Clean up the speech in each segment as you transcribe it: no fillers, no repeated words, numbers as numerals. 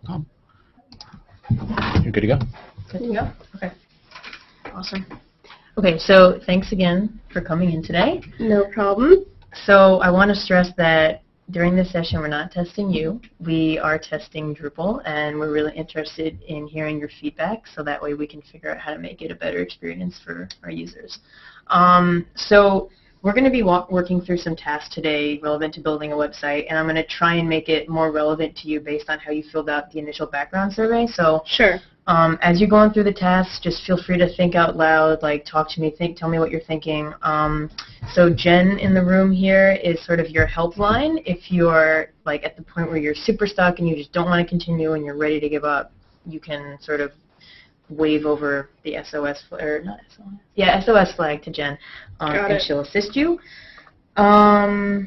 Oh. You're good to go. Good to go? Okay. Awesome. Okay, so thanks again for coming in today. No problem. So I want to stress that during this session, we're not testing you. We are testing Drupal, and we're really interested in hearing your feedback, so that way we can figure out how to make it a better experience for our users. So we're going to be working through some tasks today relevant to building a website, and I'm going to try and make it more relevant to you based on how you filled out the initial background survey. So sure. As you're going through the tasks, just feel free to think out loud, like talk to me, tell me what you're thinking. So Jen in the room here is sort of your helpline. If you're like at the point where you're super stuck and you just don't want to continue and you're ready to give up, you can sort of wave over the SOS, or not SOS, yeah, SOS flag to Jen, and she'll assist you. Yeah,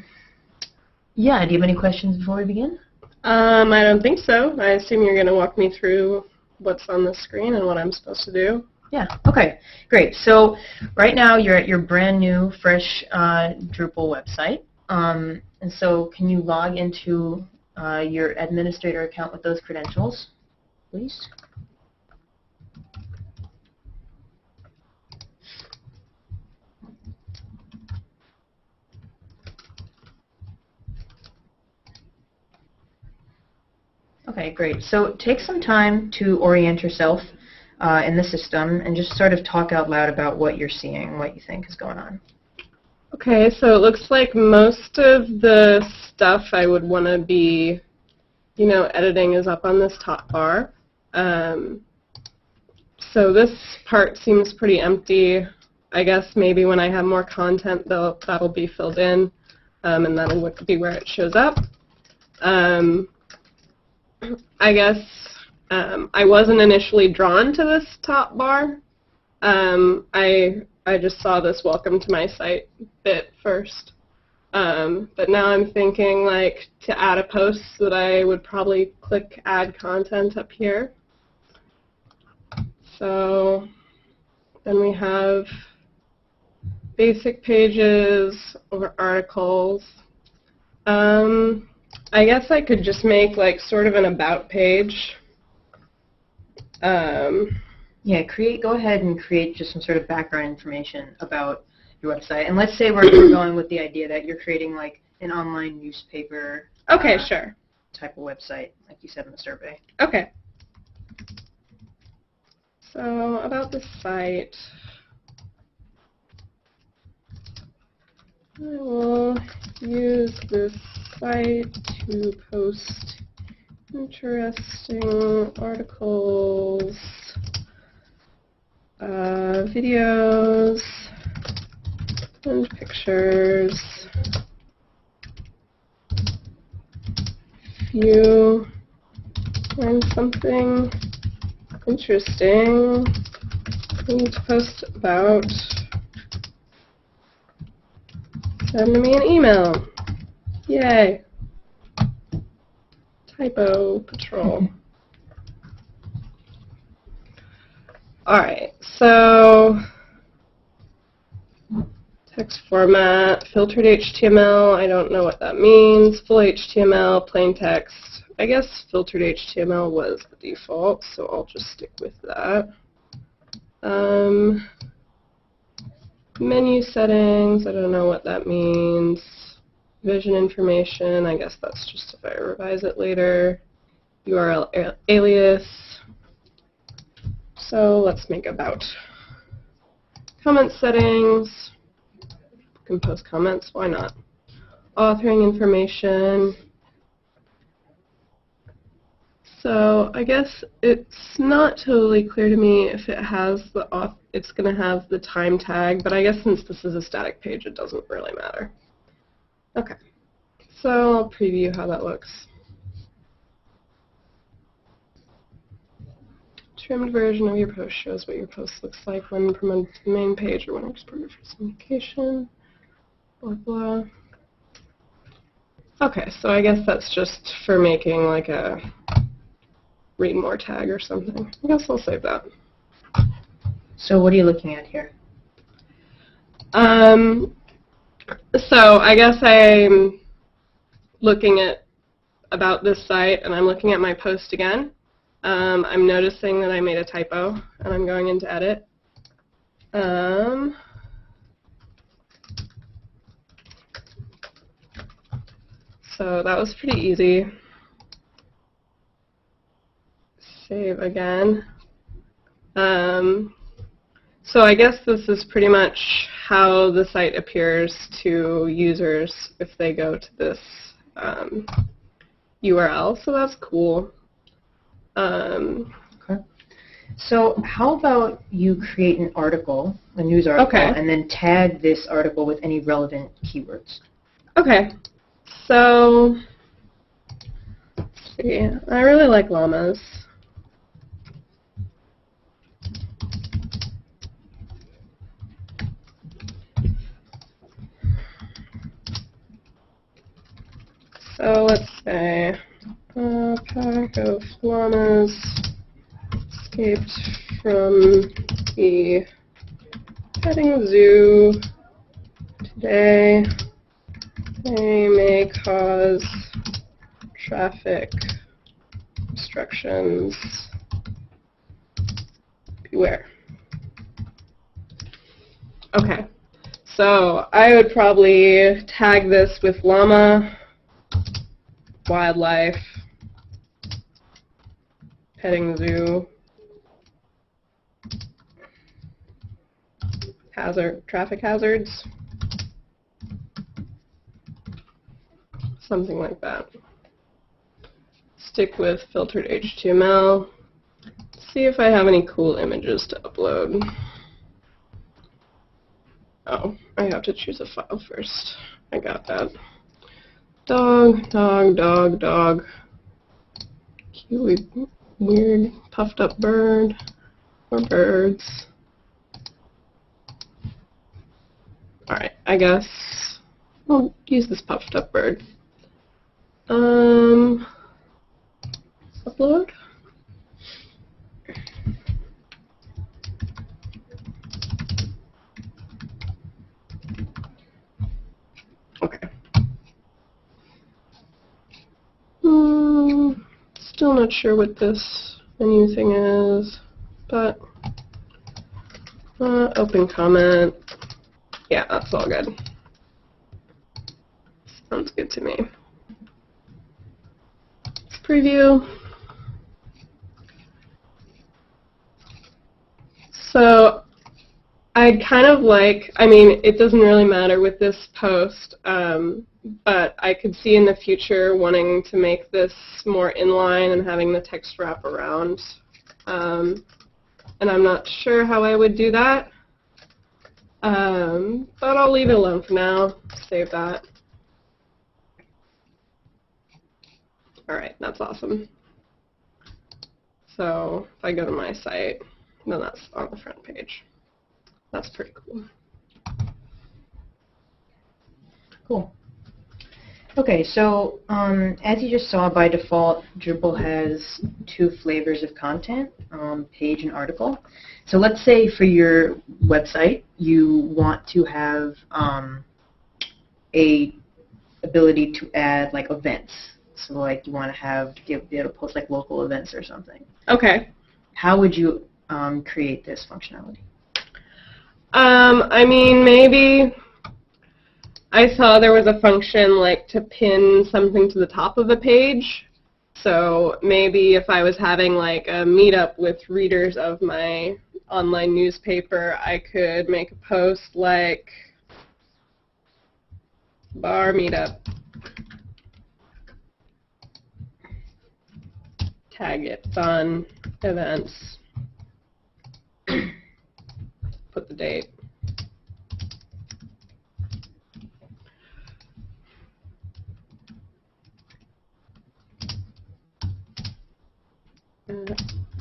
do you have any questions before we begin? I don't think so. I assume you're going to walk me through what's on the screen and what I'm supposed to do. Yeah, okay, great. So right now you're at your brand new, fresh Drupal website. And so can you log into your administrator account with those credentials, please? Okay, great. So take some time to orient yourself in the system and just sort of talk out loud about what you're seeing, what you think is going on. Okay, so it looks like most of the stuff I would want to be, editing is up on this top bar. So this part seems pretty empty. I guess maybe when I have more content, that'll be filled in, and that'll be where it shows up. I guess I wasn't initially drawn to this top bar. I just saw this welcome to my site bit first. But now I'm thinking like to add a post that I would probably click add content up here. So then we have basic pages or articles. I guess I could just make like sort of an about page. Yeah, go ahead and create just some sort of background information about your website. And let's say we're going with the idea that you're creating like an online newspaper okay, sure. type of website, like you said in the survey. Okay. So about the site, I will use this site to post interesting articles, videos, and pictures. If you find something interesting you need to post about, send me an email. Yay. Typo patrol. Alright, so text format, filtered HTML, I don't know what that means. Full HTML, plain text. I guess filtered HTML was the default, so I'll just stick with that. Menu settings, I don't know what that means. Vision information, I guess that's just if I revise it later. URL alias. So let's make about. Comment settings. You can post comments, why not? Authoring information. So I guess it's not totally clear to me if it has it's going to have the time tag, but I guess since this is a static page, it doesn't really matter. Okay, so I'll preview how that looks. Trimmed version of your post shows what your post looks like when promoted to the main page or when exported for syndication, blah, blah. Okay, so I guess that's just for making like a read more tag or something. I guess I'll save that. So what are you looking at here? So I guess I'm looking at about this site and I'm looking at my post again, I'm noticing that I made a typo, and I'm going into edit. So that was pretty easy. Save again. So I guess this is pretty much how the site appears to users if they go to this URL, so that's cool. Okay. So how about you create an article, a news article, and then tag this article with any relevant keywords? Okay. So, let's see. I really like llamas. So let's say a pack of llamas escaped from the petting zoo today. They may cause traffic obstructions. Beware. Okay, so I would probably tag this with llama, wildlife, petting zoo, traffic hazards, something like that. Stick with filtered HTML. See if I have any cool images to upload. Oh, I have to choose a file first. I got that. Dog, dog, dog, dog. Cute, weird, puffed up bird, or birds. Alright, I guess I'll use this puffed up bird. Upload. Okay. Still not sure what this menu thing is, but open comment. Yeah, that's all good. Sounds good to me. Let's preview. So I'd kind of like, I mean, it doesn't really matter with this post, but I could see in the future wanting to make this more inline and having the text wrap around. And I'm not sure how I would do that. But I'll leave it alone for now. Save that. Alright, that's awesome. So if I go to my site, then that's on the front page. That's pretty cool. Cool. Okay, so as you just saw, by default, Drupal has two flavors of content, page and article. So let's say for your website, you want to have a ability to add like events. So like you want to have be able to post like local events or something. Okay. How would you create this functionality? I mean, maybe I saw there was a function like to pin something to the top of a page. So maybe if I was having like a meetup with readers of my online newspaper, I could make a post like bar meetup. Tag it, fun, events, put the date.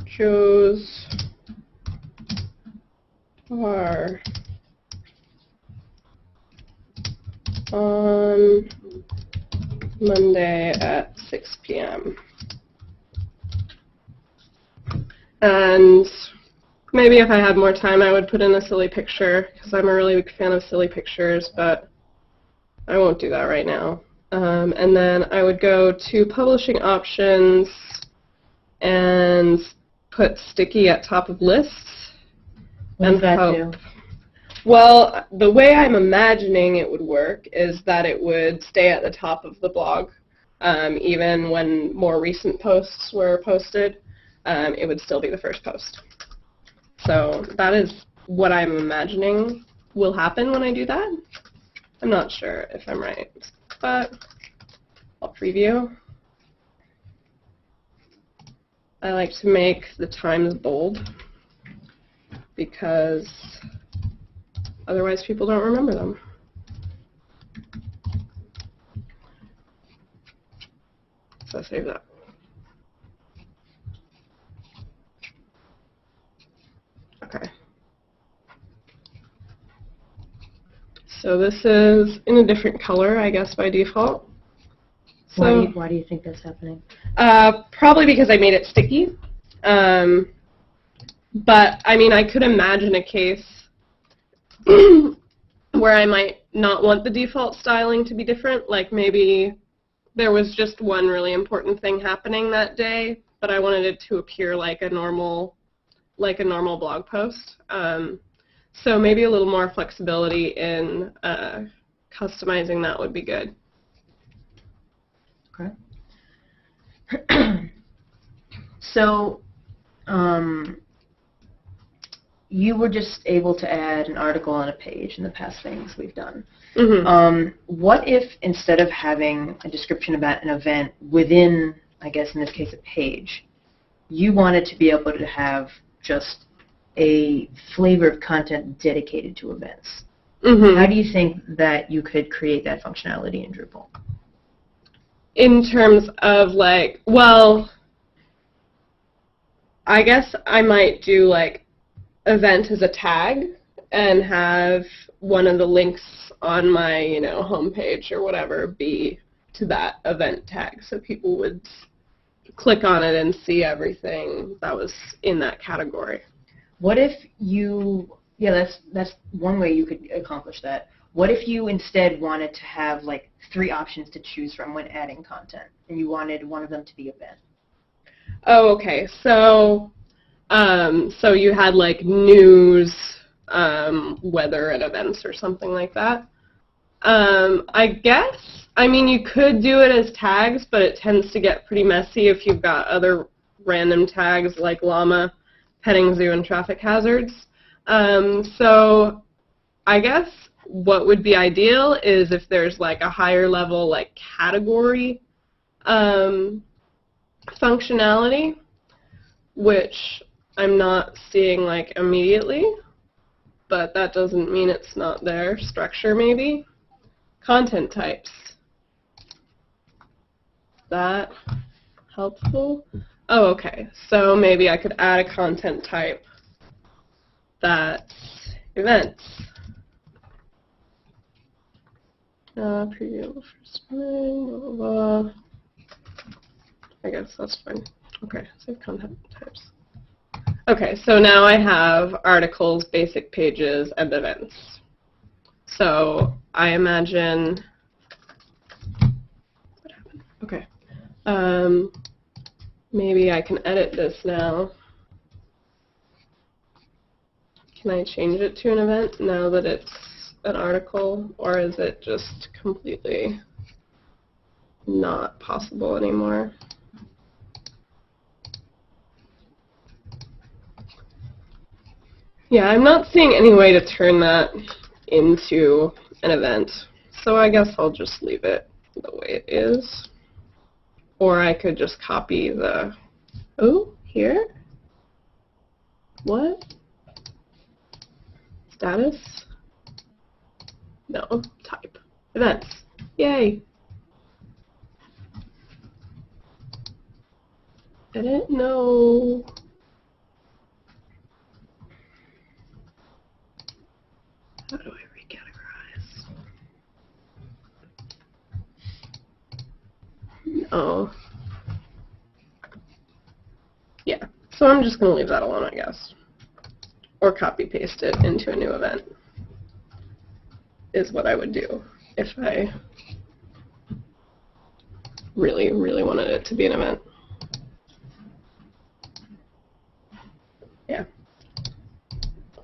Joe's bar on Monday at 6 p.m. And maybe if I had more time, I would put in a silly picture, because I'm a really big fan of silly pictures, but I won't do that right now. And then I would go to publishing options and put sticky at top of lists. What does that do? Well, the way I'm imagining it would work is that it would stay at the top of the blog. Even when more recent posts were posted, it would still be the first post. So that is what I'm imagining will happen when I do that. I'm not sure if I'm right, but I'll preview. I like to make the times bold because otherwise people don't remember them. So save that. Okay. So this is in a different color, I guess, by default. So, Why do you think that's happening? Probably because I made it sticky. But, I mean, I could imagine a case where I might not want the default styling to be different. Like maybe there was just one really important thing happening that day, but I wanted it to appear like a normal blog post. So maybe a little more flexibility in customizing that would be good. Okay. So, you were just able to add an article on a page in the past things we've done. Mm-hmm. What if instead of having a description about an event within, I guess in this case, a page, you wanted to be able to have just a flavor of content dedicated to events? Mm-hmm. How do you think that you could create that functionality in Drupal? In terms of like, well, I guess I might do like event as a tag and have one of the links on my, homepage or whatever be to that event tag, so people would click on it and see everything that was in that category. What if you, that's one way you could accomplish that. What if you instead wanted to have like 3 options to choose from when adding content, and you wanted one of them to be event? Oh, okay. So you had like news, weather, and events or something like that. I guess, I mean, you could do it as tags, but it tends to get pretty messy if you've got other random tags like llama, petting zoo, and traffic hazards. So I guess what would be ideal is if there's like a higher level like category functionality, which I'm not seeing like immediately, but that doesn't mean it's not there. Structure maybe. Content types. That helpful? Oh, okay. So maybe I could add a content type that's events. Preview first name, blah, blah, blah. I guess that's fine. Okay, save content types. Okay, so now I have articles, basic pages, and events. So I imagine, what happened? Okay. Maybe I can edit this now. Can I change it to an event now that it's an article, or is it just completely not possible anymore? Yeah, I'm not seeing any way to turn that into an event, so I guess I'll just leave it the way it is. Or I could just copy the, oh, here? What? Status? No, type. Events. Yay! Edit? No. How do I recategorize? No. Yeah, so I'm just going to leave that alone, I guess. Or copy paste it into a new event is what I would do if I really, really wanted it to be an event. Yeah.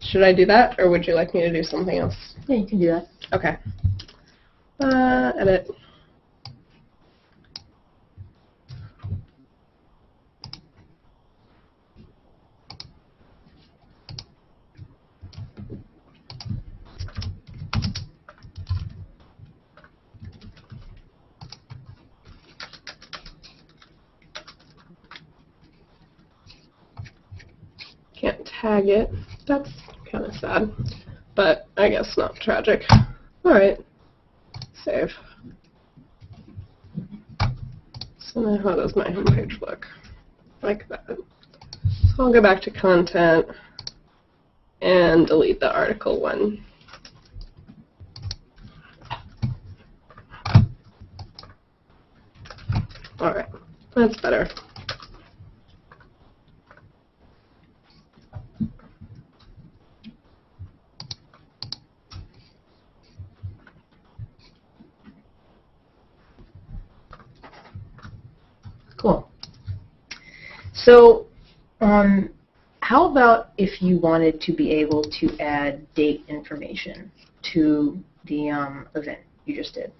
Should I do that, or would you like me to do something else? Yeah, you can do that. Okay. Edit. Can't tag it. That's kind of sad, but I guess not tragic. All right. Save. So now how does my homepage look? Like that. So I'll go back to content and delete the article one. All right, that's better. Cool. So, how about if you wanted to be able to add date information to the event you just did?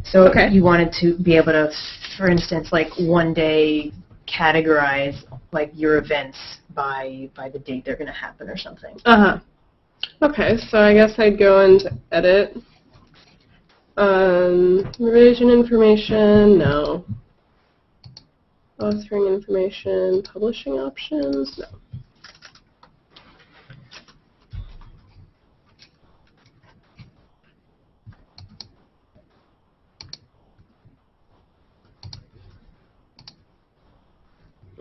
So Okay. you wanted to be able to, for instance, like one day categorize like your events by the date they're going to happen or something. Okay, so I guess I'd go into edit. Revision information, no. Authoring information, publishing options, no.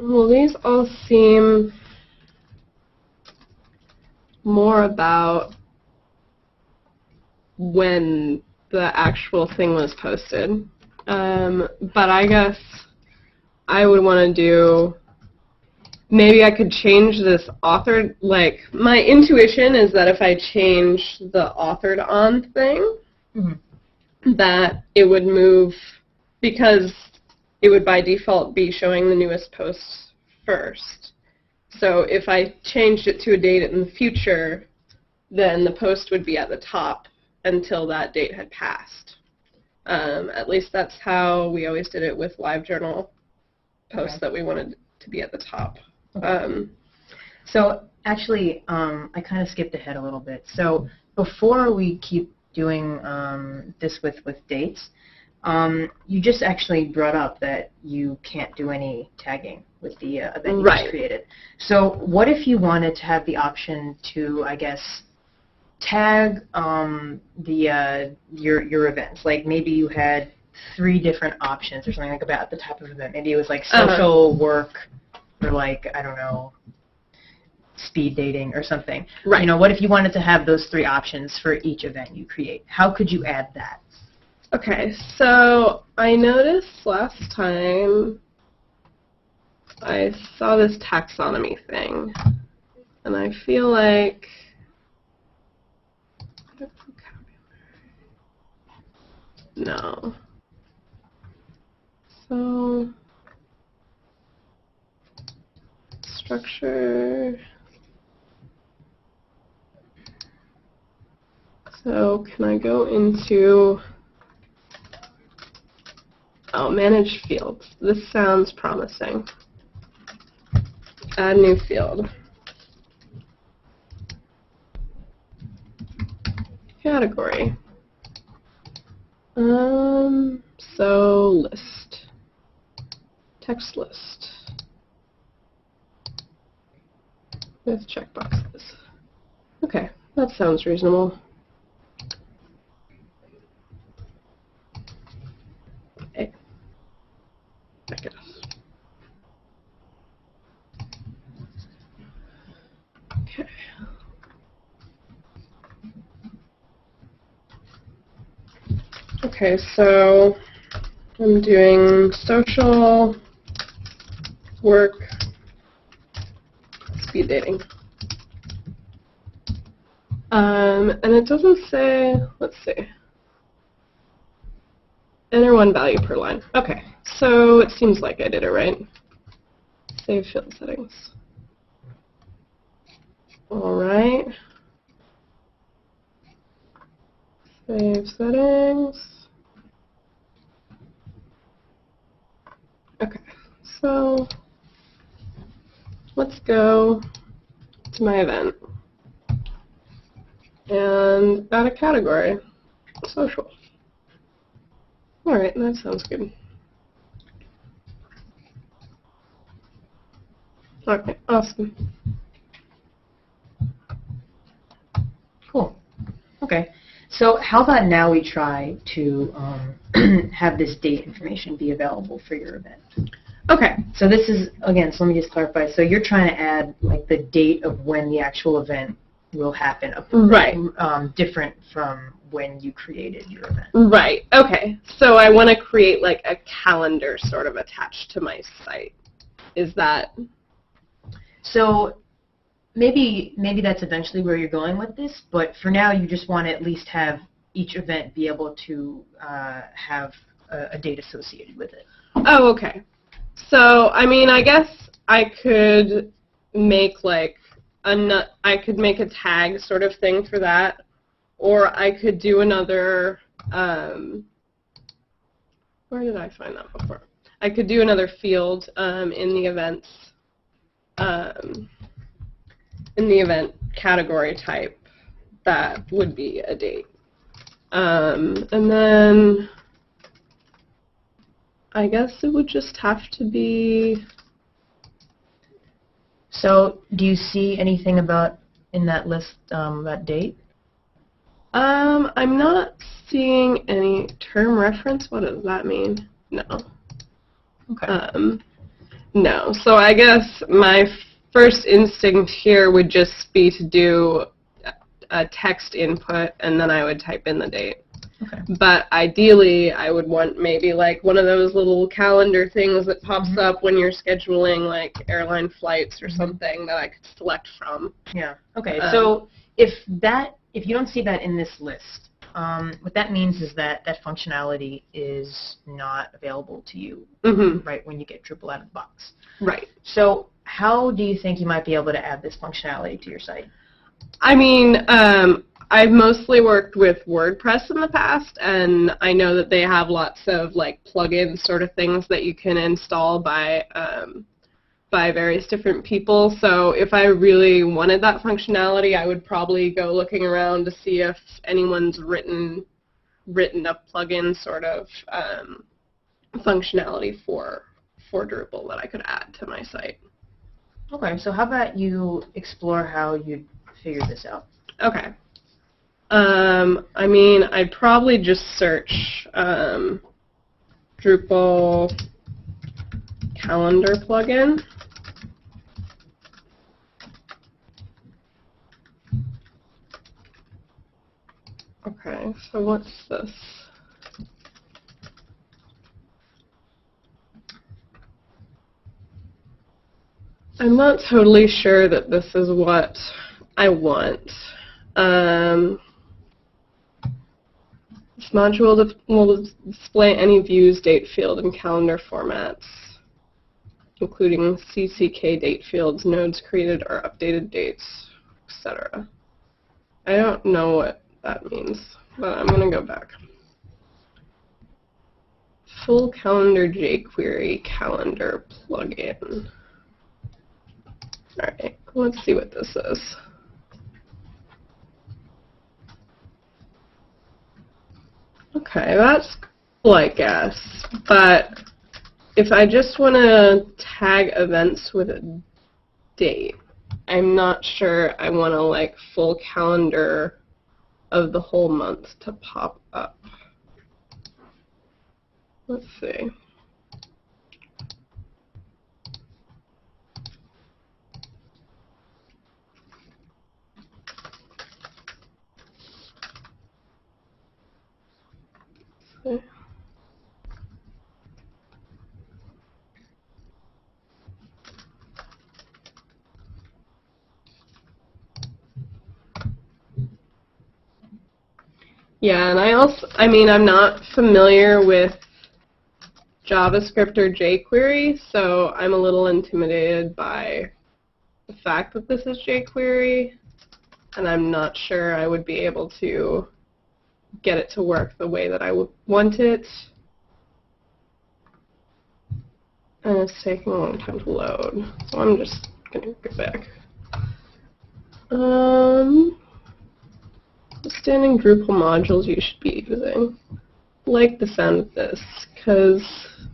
Well, these all seem more about when the actual thing was posted. But I guess I would want to do, maybe I could change this authored, like, my intuition is that if I change the authored on thing, that it would move, because it would by default be showing the newest posts first. So if I changed it to a date in the future, then the post would be at the top until that date had passed. At least that's how we always did it with LiveJournal posts that we wanted to be at the top. So actually, I kind of skipped ahead a little bit. So before we keep doing this with dates, you just actually brought up that you can't do any tagging with the event you just created. So what if you wanted to have the option to, I guess, tag your events? Like maybe you had 3 different options or something like about at the top of the event. Maybe it was like social, work, or like, I don't know, speed dating or something. Right. You know, what if you wanted to have those 3 options for each event you create? How could you add that? Okay, so I noticed last time I saw this taxonomy thing, and I feel like no. So structure. So can I go into manage fields? This sounds promising. Add new field. Category. So list. Text list. With checkboxes. Okay, that sounds reasonable. Okay. I guess. Okay. Okay, so I'm doing social, work, speed dating. And it doesn't say, let's see, enter 1 value per line. Okay, so it seems like I did it right. Save field settings. All right. Save settings. Okay, so let's go to my event and add a category, social. All right, that sounds good. Okay, awesome. Cool. Okay. So how about now we try to have this date information be available for your event? Okay. So this is, again, so let me just clarify. So you're trying to add like the date of when the actual event will happen, Right. Different from when you created your event. Right. Okay. So I want to create like a calendar sort of attached to my site. Is that? So maybe that's eventually where you're going with this, but for now you just want to at least have each event be able to have a date associated with it. Oh, okay. So I mean, I guess I could make like I could make a tag sort of thing for that, or I could do another. Where did I find that before? I could do another field in the events. In the event category type, that would be a date. And then I guess it would just have to be. So do you see anything about in that list that date? I'm not seeing any term reference. What does that mean? No. Okay. No. So I guess my first instinct here would just be to do a text input, and then I would type in the date. Okay. But ideally, I would want maybe like one of those little calendar things that pops up when you're scheduling like airline flights or something that I could select from. Yeah. Okay. So if you don't see that in this list, what that means is that that functionality is not available to you right when you get Drupal out of the box. Right. So how do you think you might be able to add this functionality to your site? I mean, I've mostly worked with WordPress in the past, and I know that they have lots of like plugin sort of things that you can install by various different people. So if I really wanted that functionality, I would probably go looking around to see if anyone's written a plugin sort of functionality for Drupal that I could add to my site. Okay, so how about you explore how you'd figure this out? Okay. I mean, I'd probably just search Drupal calendar plugin. Okay, so what's this? I'm not totally sure that this is what I want. This module will display any views, date field, and calendar formats, including CCK date fields, nodes created or updated dates, etc. I don't know what that means, but I'm going to go back. Full calendar jQuery calendar plugin. Alright, let's see what this is. Okay, that's cool, I guess, but if I just want to tag events with a date, I'm not sure I want to like full calendar of the whole month to pop up. Let's see. Yeah, and I mean, I'm not familiar with JavaScript or jQuery, so I'm a little intimidated by the fact that this is jQuery, and I'm not sure I would be able to get it to work the way that I would want it. And it's taking a long time to load, so I'm just going to go back. The standing Drupal modules you should be using. I like the sound of this, because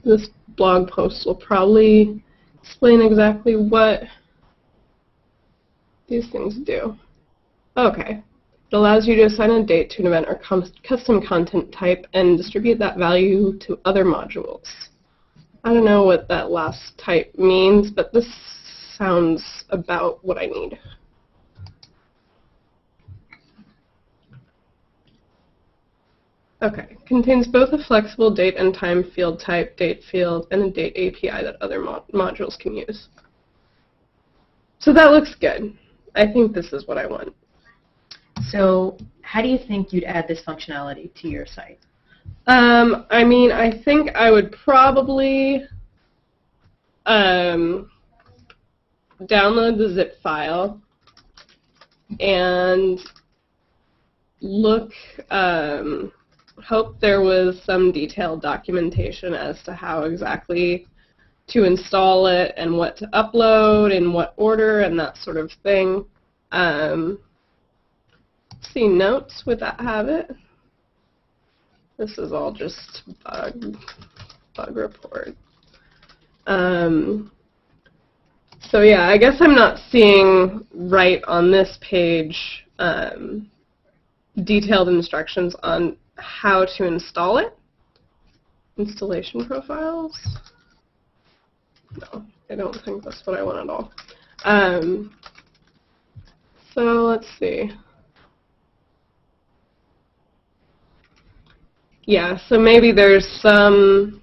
this blog post will probably explain exactly what these things do. Okay. It allows you to assign a date to an event or custom content type and distribute that value to other modules. I don't know what that last type means, but this sounds about what I need. Okay, contains both a flexible date and time field type, date field, and a date API that other modules can use. So that looks good. I think this is what I want. So how do you think you'd add this functionality to your site? I mean, I think I would probably download the zip file and look, hope there was some detailed documentation as to how exactly to install it and what to upload, in what order, and that sort of thing. See, notes, would that have it? This is all just bug report. So yeah, I guess I'm not seeing right on this page detailed instructions on how to install it. Installation profiles? No, I don't think that's what I want at all. So let's see. Yeah, so maybe there's some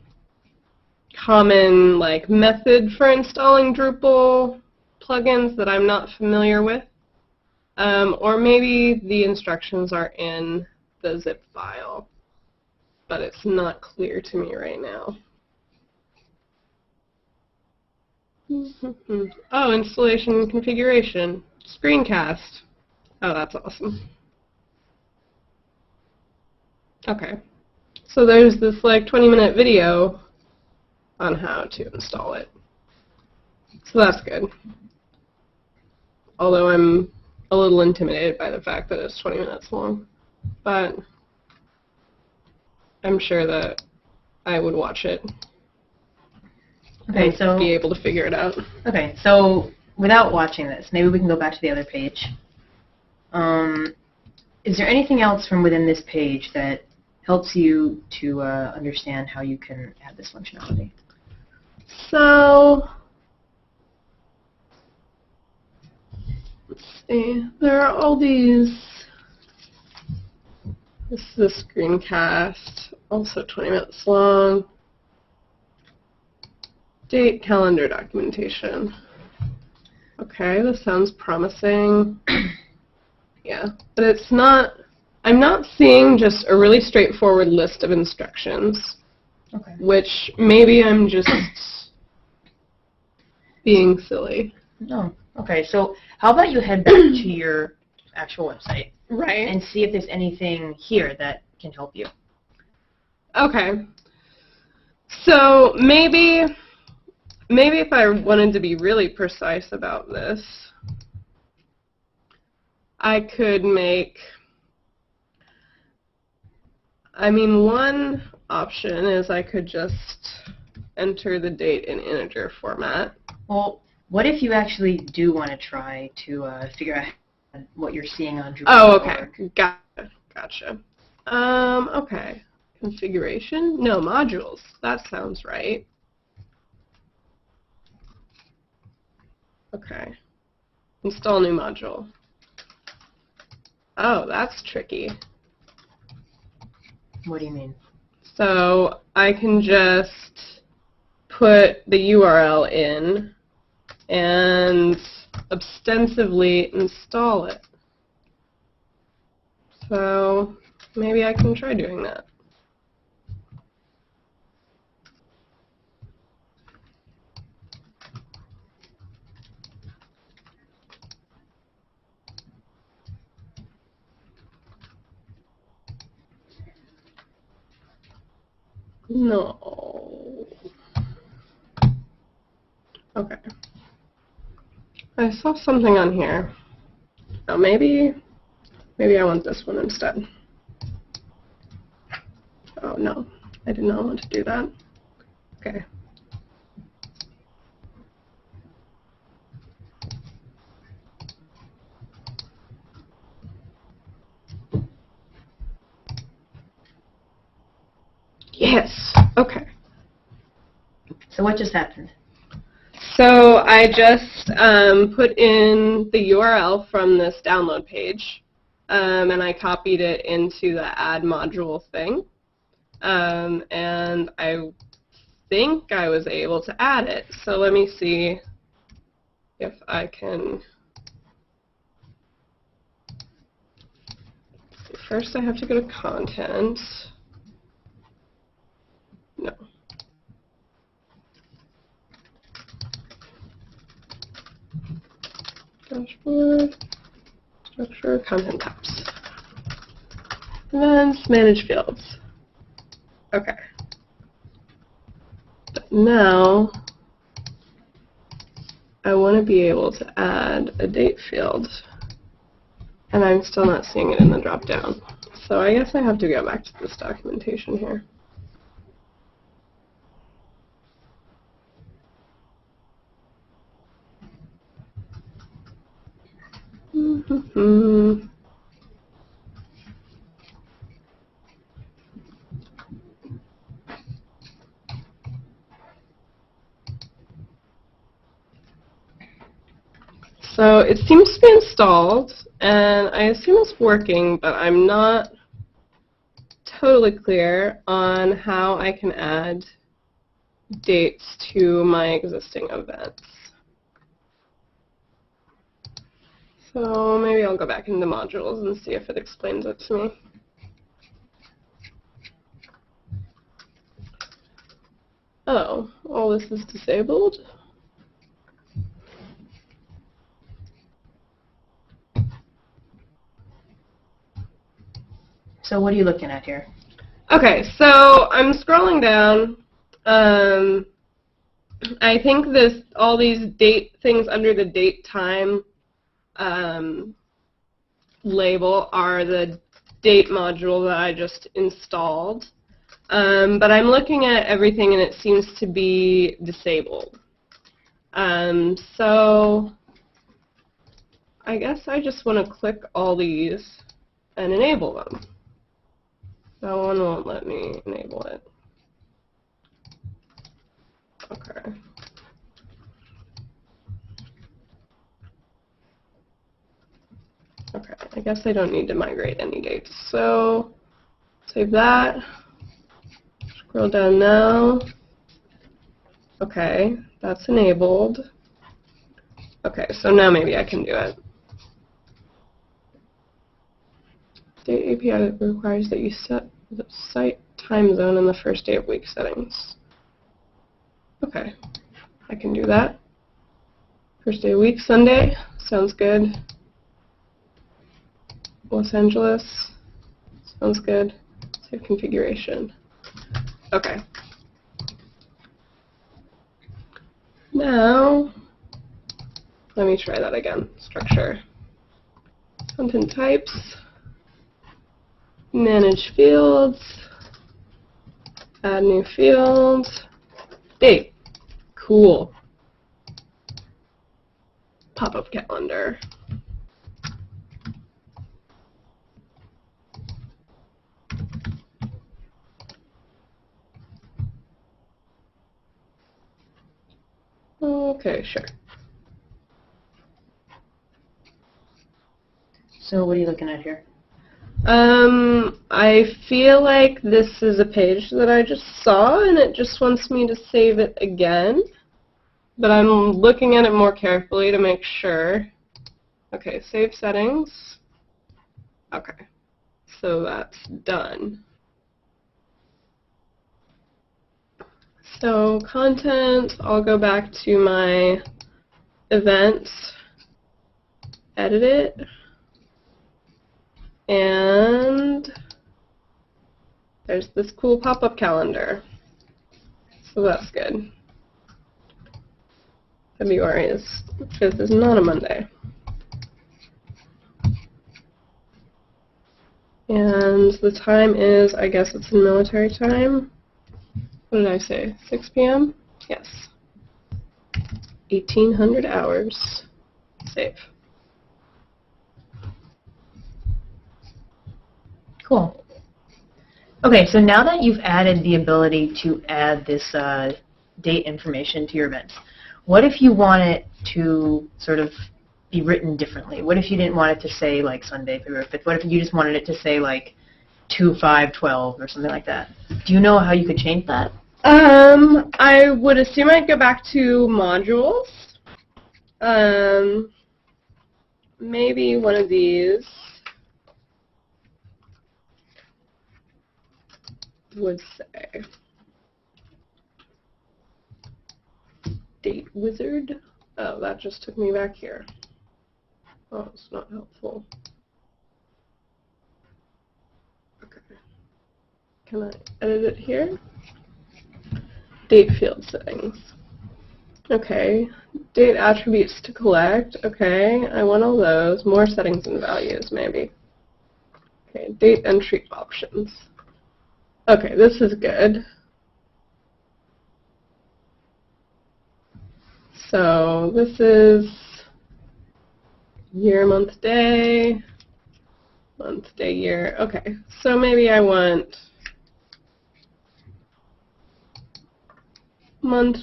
common method for installing Drupal plugins that I'm not familiar with. Or maybe the instructions are in the zip file, but it's not clear to me right now. Oh, installation and configuration. Screencast. Oh, that's awesome. Okay. So there's this 20-minute video on how to install it. So that's good. Although I'm a little intimidated by the fact that it's 20 minutes long. But I'm sure that I would watch it. Okay, and so be able to figure it out. Okay, so without watching this, maybe we can go back to the other page. Is there anything else from within this page that helps you to understand how you can add this functionality? So, let's see. There are all these. This is a screencast, also 20 minutes long. Date calendar documentation. Okay, this sounds promising. Yeah, but it's not, I'm not seeing just a really straightforward list of instructions. Okay. Which maybe I'm just being silly. No. Okay, so how about you head back to your actual website? Right. And see if there's anything here that can help you. Okay. So maybe if I wanted to be really precise about this, I could make, one option is I could just enter the date in integer format. Well, what if you actually do want to try to figure out what you're seeing on Drupal? Oh, okay. Gotcha. Okay. Configuration? No, modules. That sounds right. Okay. Install new module. Oh, that's tricky. What do you mean? So I can just put the URL in and ostensibly install it. So maybe I can try doing that. No. Okay. I saw something on here. Now maybe I want this one instead. Oh no, I did not want to do that. Okay. Yes. Okay. So what just happened? So I just put in the URL from this download page, and I copied it into the add module thing, and I think I was able to add it. So let me see if I can. First, I have to go to content. No. Dashboard, structure, content types. Events, manage fields. Okay. But now, I want to be able to add a date field, and I'm still not seeing it in the drop-down. So I guess I have to go back to this documentation here. So it seems to be installed, and I assume it's working, but I'm not totally clear on how I can add dates to my existing events. So maybe I'll go back into modules and see if it explains it to me. Oh, all this is disabled? So what are you looking at here? Okay, so I'm scrolling down. I think all these date things under the date time label are the date module that I just installed. But I'm looking at everything and it seems to be disabled. So I guess I just want to click all these and enable them. That one won't let me enable it. Okay. Okay, I guess I don't need to migrate any dates. So save that. Scroll down now. Okay, that's enabled. Okay, so now maybe I can do it. Date API requires that you set the site time zone in the first day of week settings. Okay, I can do that. First day of week, Sunday, sounds good. Los Angeles, sounds good. Save configuration. Okay. Now, let me try that again. Structure. Content types. Manage fields. Add new fields. Date. Cool. Pop-up calendar. Okay, sure. So what are you looking at here? I feel like this is a page that I just saw and it just wants me to save it again. But I'm looking at it more carefully to make sure. Okay, save settings. Okay, so that's done. So content, I'll go back to my events, edit it, and there's this cool pop-up calendar. so that's good. February 5th is not a Monday. And the time is, I guess it's in military time. What did I say? 6 p.m.? Yes. 1800 hours. Save. Cool. Okay, so now that you've added the ability to add this date information to your events, what if you want it to sort of be written differently? What if you didn't want it to say like Sunday, February 5th? What if you just wanted it to say like 2/5/12 or something like that? Do you know how you could change that? I would assume I'd go back to modules. Maybe one of these would say date wizard. Oh, that just took me back here. Oh, it's not helpful. Okay. Can I edit it here? Date field settings. Okay. Date attributes to collect. Okay. I want all those. More settings and values, maybe. Okay. Date entry options. Okay, this is good. So this is year, month, day, year. Okay, so maybe I want month,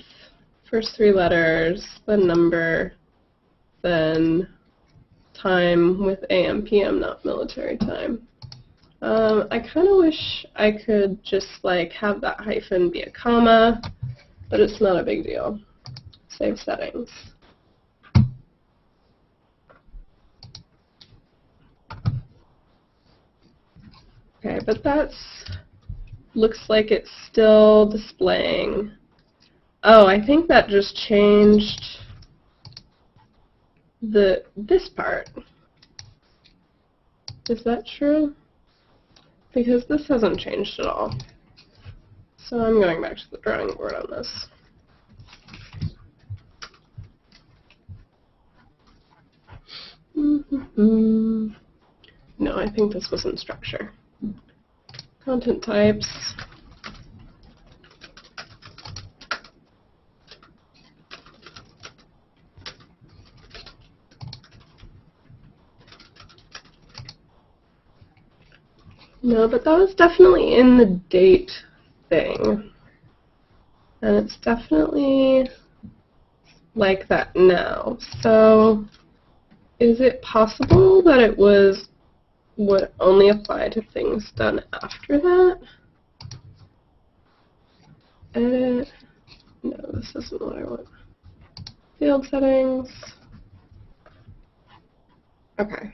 first 3 letters, then number, then time with AM, PM, not military time. I kind of wish I could just like have that hyphen be a comma, but it's not a big deal. Save settings. Okay, but that's looks like it's still displaying. Oh, I think that just changed this part. Is that true? Because this hasn't changed at all. So I'm going back to the drawing board on this. No, I think this was in structure. Content types. No, but that was definitely in the date thing. And it's definitely like that now. So is it possible that it would only apply to things done after that? Edit. No, this isn't what I want. Field settings. Okay.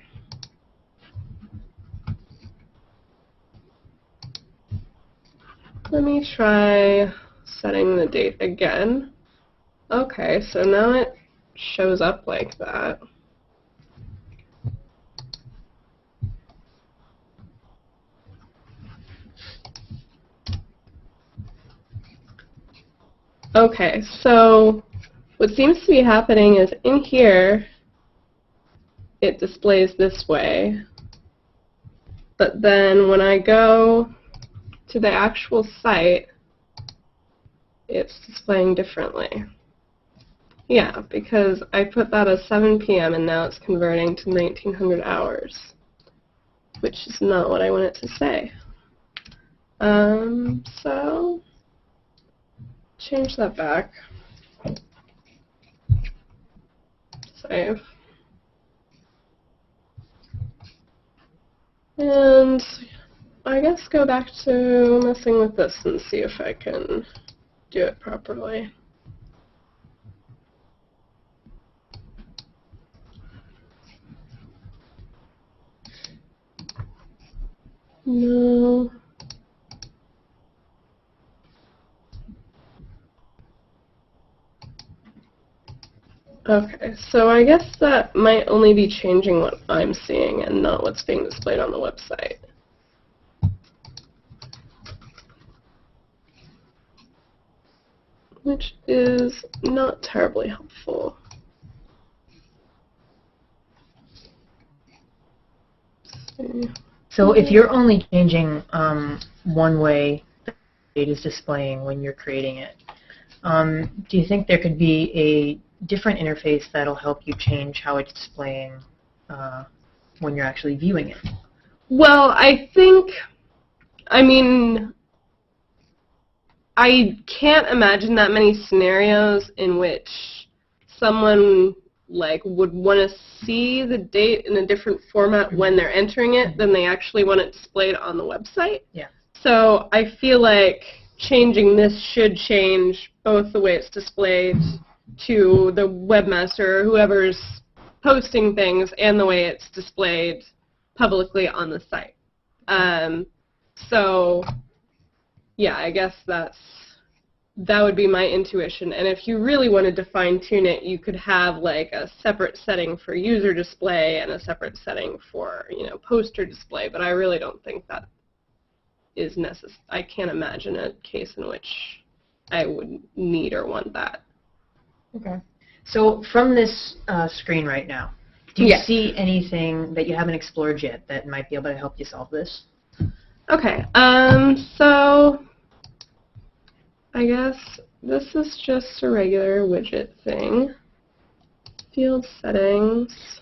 Let me try setting the date again. Okay, so now it shows up like that. Okay, so what seems to be happening is in here, it displays this way. But then when I go to the actual site, it's displaying differently. Yeah, because I put that as 7 p.m. and now it's converting to 1900 hours, which is not what I want it to say. So change that back. Save. And I guess go back to messing with this and see if I can do it properly. No. Okay, so I guess that might only be changing what I'm seeing and not what's being displayed on the website. which is not terribly helpful. So if you're only changing one way the page is displaying when you're creating it, do you think there could be a different interface that'll help you change how it's displaying when you're actually viewing it? Well, I mean, I can't imagine that many scenarios in which someone would want to see the date in a different format when they're entering it than they actually want it displayed on the website. Yeah. So I feel like changing this should change both the way it's displayed to the webmaster or whoever's posting things and the way it's displayed publicly on the site. So yeah, I guess that would be my intuition. And if you really wanted to fine-tune it, you could have like a separate setting for user display and a separate setting for, poster display. But I really don't think that is necessary. I can't imagine a case in which I would need or want that. Okay. So from this screen right now, do you Yes. see anything that you haven't explored yet that might be able to help you solve this? Okay. So I guess this is just a regular widget thing. Field settings.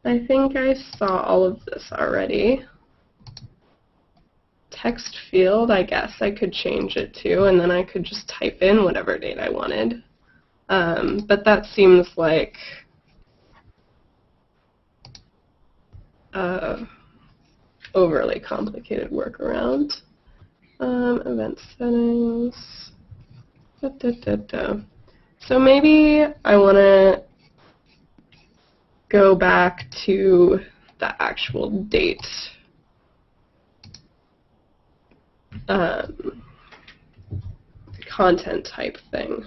I think I saw all of this already. Text field, I guess I could change it to, and then I could just type in whatever date I wanted. But that seems like overly complicated workaround. Event settings. So maybe I want to go back to the actual date. Content type thing,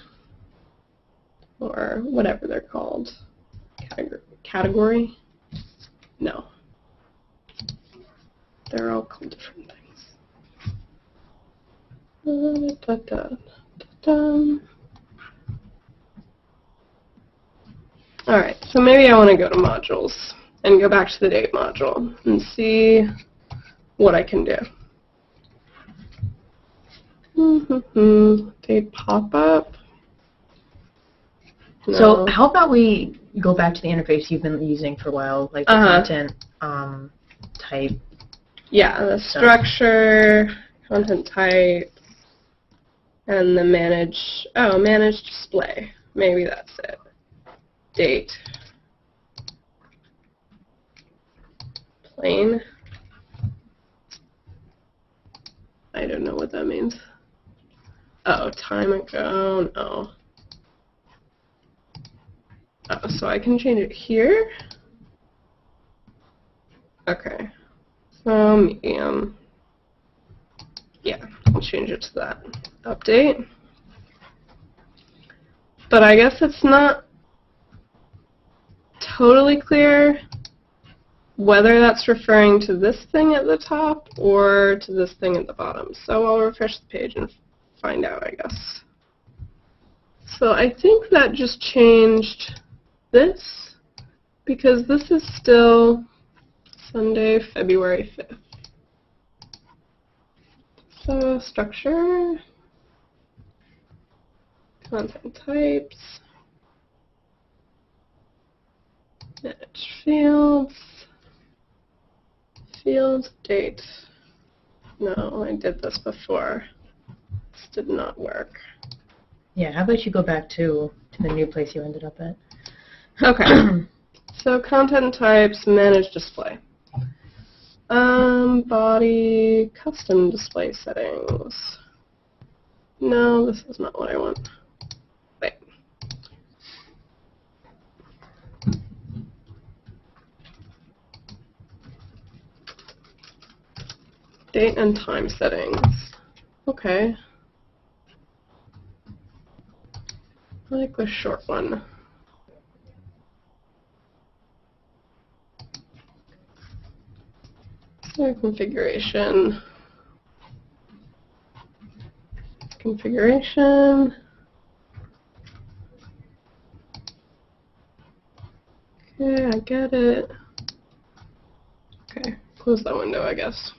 or whatever they're called. Category? No. They're all called different things. Alright, so maybe I want to go to modules and go back to the date module and see what I can do. Date pop-up. No. So how about we go back to the interface you've been using for a while, like the content type. Yeah, the structure, content type, and the manage display. Maybe that's it. Date. Plain. I don't know what that means. Oh, time ago, no. Oh, so I can change it here? Okay. So, medium. Yeah, I'll change it to that. Update. But I guess it's not totally clear whether that's referring to this thing at the top or to this thing at the bottom. So I'll refresh the page and find out, I guess. So I think that just changed this, because this is still Sunday, February 5th. So structure, content types, manage fields, field date. No, I did this before. This did not work. Yeah, how about you go back to the new place you ended up at? Okay. So content types, manage display. Body, custom display settings. No, this is not what I want. Wait. Date and time settings. Okay. I like the short one. Configuration. configuration. Okay, I get it. Okay, close that window, I guess.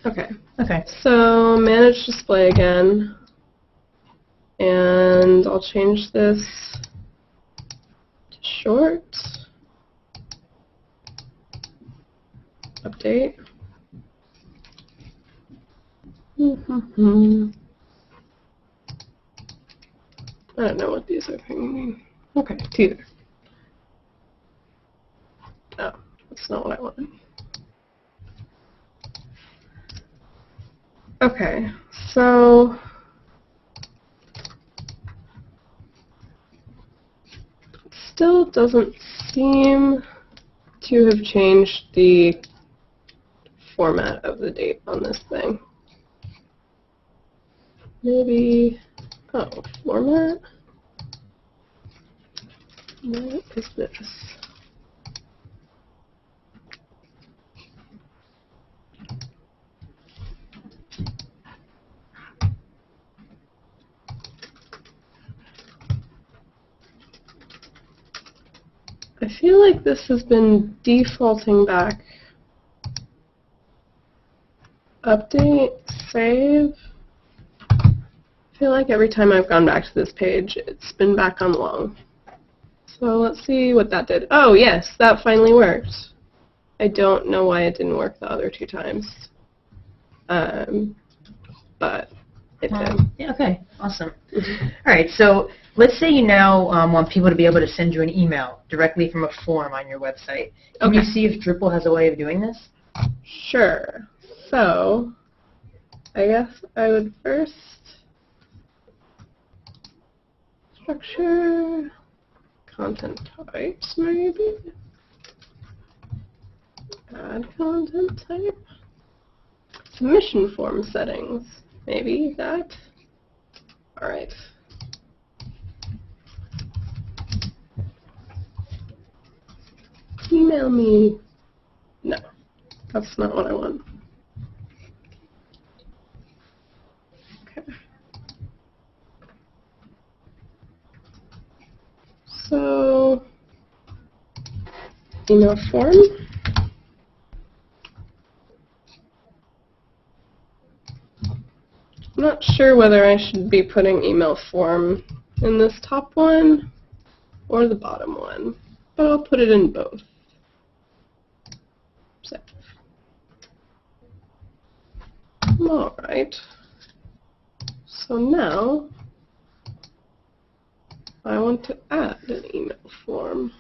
Okay. Okay. So manage display again. And I'll change this to short. Update. I don't know what these are mean. Okay, teeter. Oh, that's not what I wanted. Okay, so it still doesn't seem to have changed the format of the date on this thing. Maybe, oh, format? What is this? I feel like this has been defaulting back. Update, save. I feel like every time I've gone back to this page, it's been back on long. So let's see what that did. Oh yes, that finally worked. I don't know why it didn't work the other 2 times. But it did. Yeah, okay, awesome. All right, so let's say you now want people to be able to send you an email directly from a form on your website. Can you see if Drupal has a way of doing this? Sure. So, I guess I would first structure content types, maybe? Add content type. Submission form settings, maybe that. Alright. Email me. No, that's not what I want. Okay. So, email form. I'm not sure whether I should be putting email form in this top one or the bottom one, but I'll put it in both. Save. Alright. So now I want to add an email form.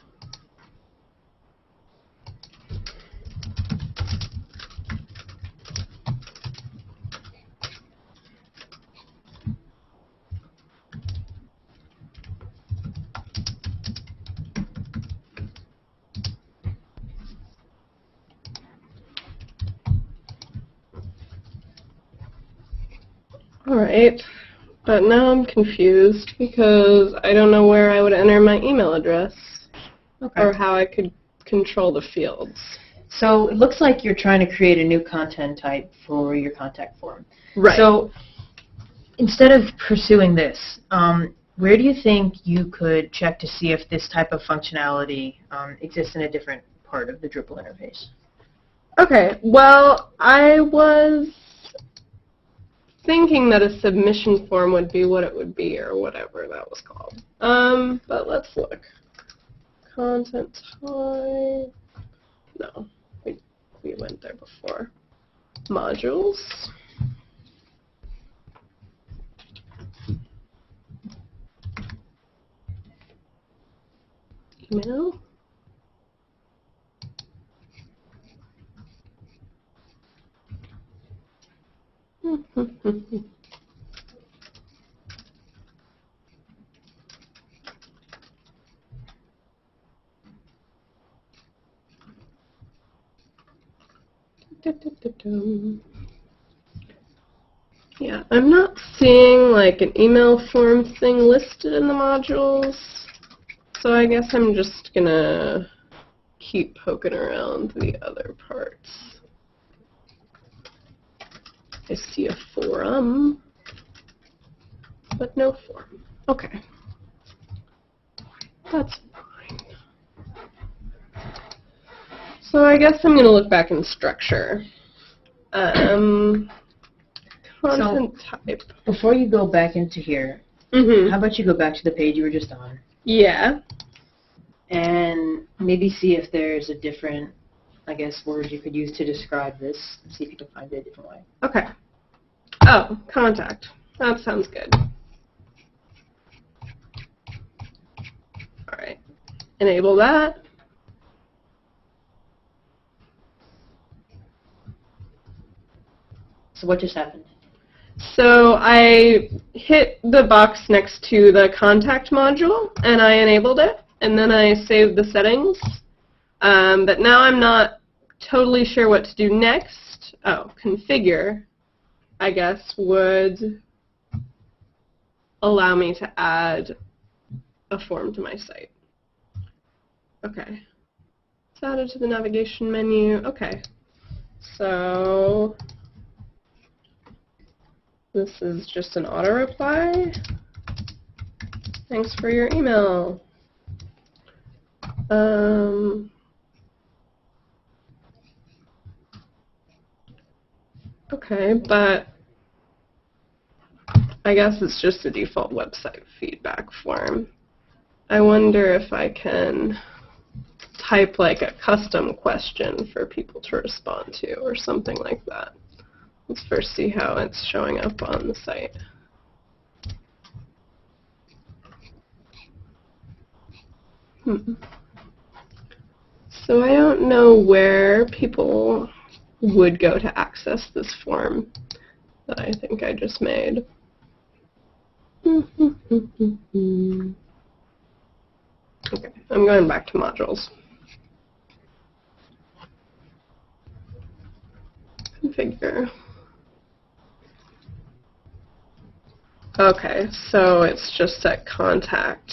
Alright, but now I'm confused because I don't know where I would enter my email address or how I could control the fields. So it looks like you're trying to create a new content type for your contact form. Right. So instead of pursuing this, where do you think you could check to see if this type of functionality exists in a different part of the Drupal interface? Okay, well, I was thinking that a submission form would be what it would be, or whatever that was called. But let's look. Content type. No, we went there before. Modules. Email. Yeah, I'm not seeing like an email form thing listed in the modules, so I guess I'm just gonna keep poking around the other parts. I see a forum, but no form. Okay. That's fine. So I guess I'm going to look back in structure. Content type. Before you go back into here, how about you go back to the page you were just on? Yeah. And maybe see if there's a different, I guess, word you could use to describe this. See if you can find it a different way. Okay. Oh, contact. That sounds good. All right. Enable that. So what just happened? So I hit the box next to the contact module, and I enabled it, and then I saved the settings. But now I'm not totally sure what to do next. Oh, configure, I guess, would allow me to add a form to my site. Okay. It's added to the navigation menu. Okay. So this is just an auto reply. Thanks for your email. Okay, but I guess it's just a default website feedback form. I wonder if I can type like a custom question for people to respond to or something like that. Let's first see how it's showing up on the site. So I don't know where people would go to access this form that I think I just made. Okay, I'm going back to modules. Configure. Okay, so it's just set contact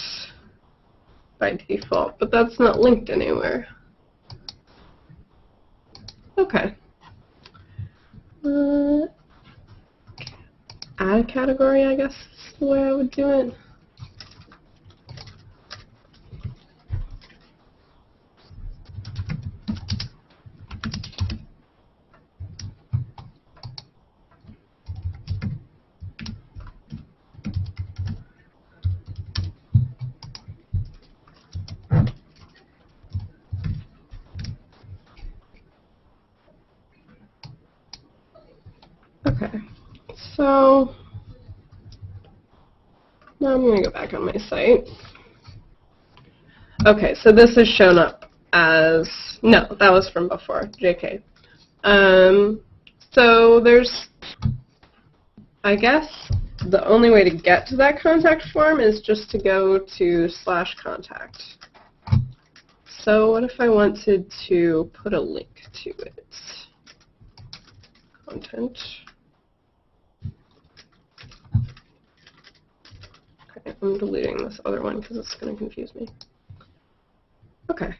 by default, but that's not linked anywhere. Okay. Add a category, I guess, is the way I would do it. Okay, so now I'm going to go back on my site. Okay, so this has shown up as, no, that was from before, JK. So there's, I guess, the only way to get to that contact form is just to go to /contact. So what if I wanted to put a link to it? Content. Okay, I'm deleting this other one because it's going to confuse me. Okay.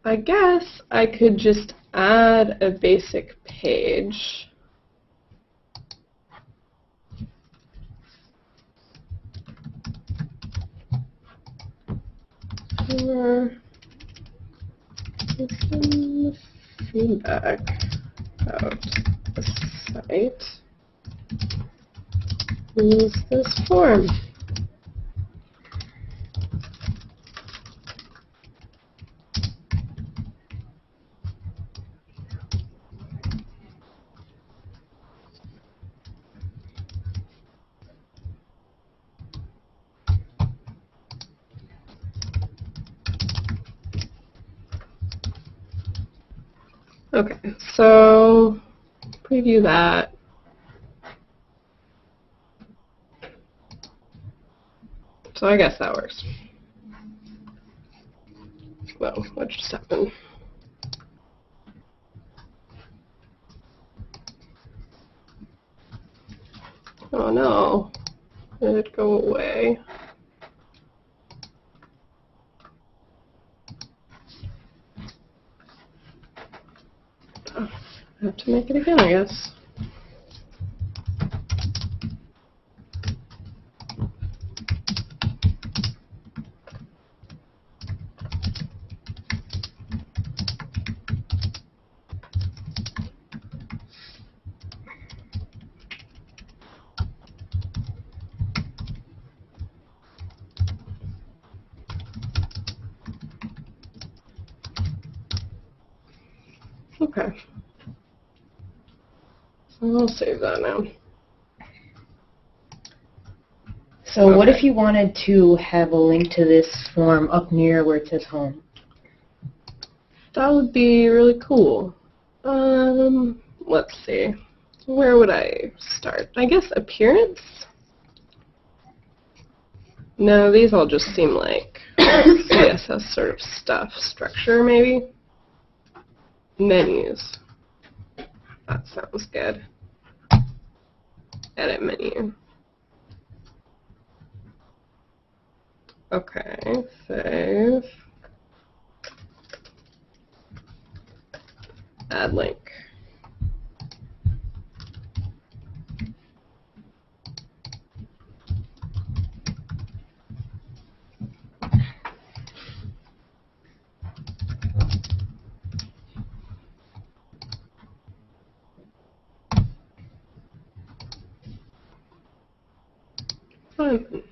I guess I could just add a basic page. For some feedback about the site. Use this form. Okay, so preview that. So I guess that works. Whoa, what just happened? Oh no, did it go away? Have to make it again, I guess. Okay. So I'll save that now. So what if you wanted to have a link to this form up near where it says home? That would be really cool. Let's see. Where would I start? I guess appearance? No, these all just seem like CSS sort of stuff. Structure, maybe? Menus. That sounds good. Edit menu. Okay, save. Add link. Fine.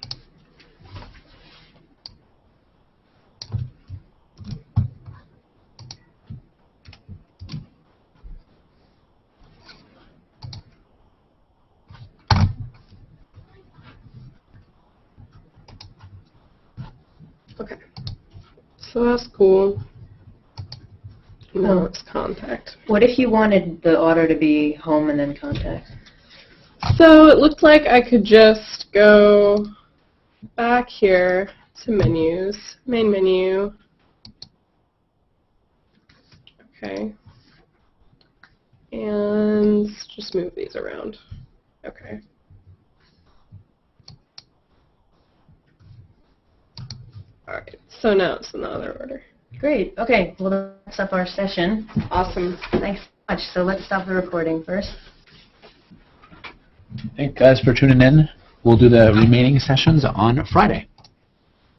Okay. So that's cool. Now it's contact. What if you wanted the order to be home and then contact? So it looked like I could just go back here to menus, main menu. Okay. And just move these around. Okay. Alright, so now it's in the other order. Great. Okay. Well, that's up our session. Awesome. Thanks so much. So let's stop the recording first. Thanks, guys, for tuning in. We'll do the remaining sessions on Friday.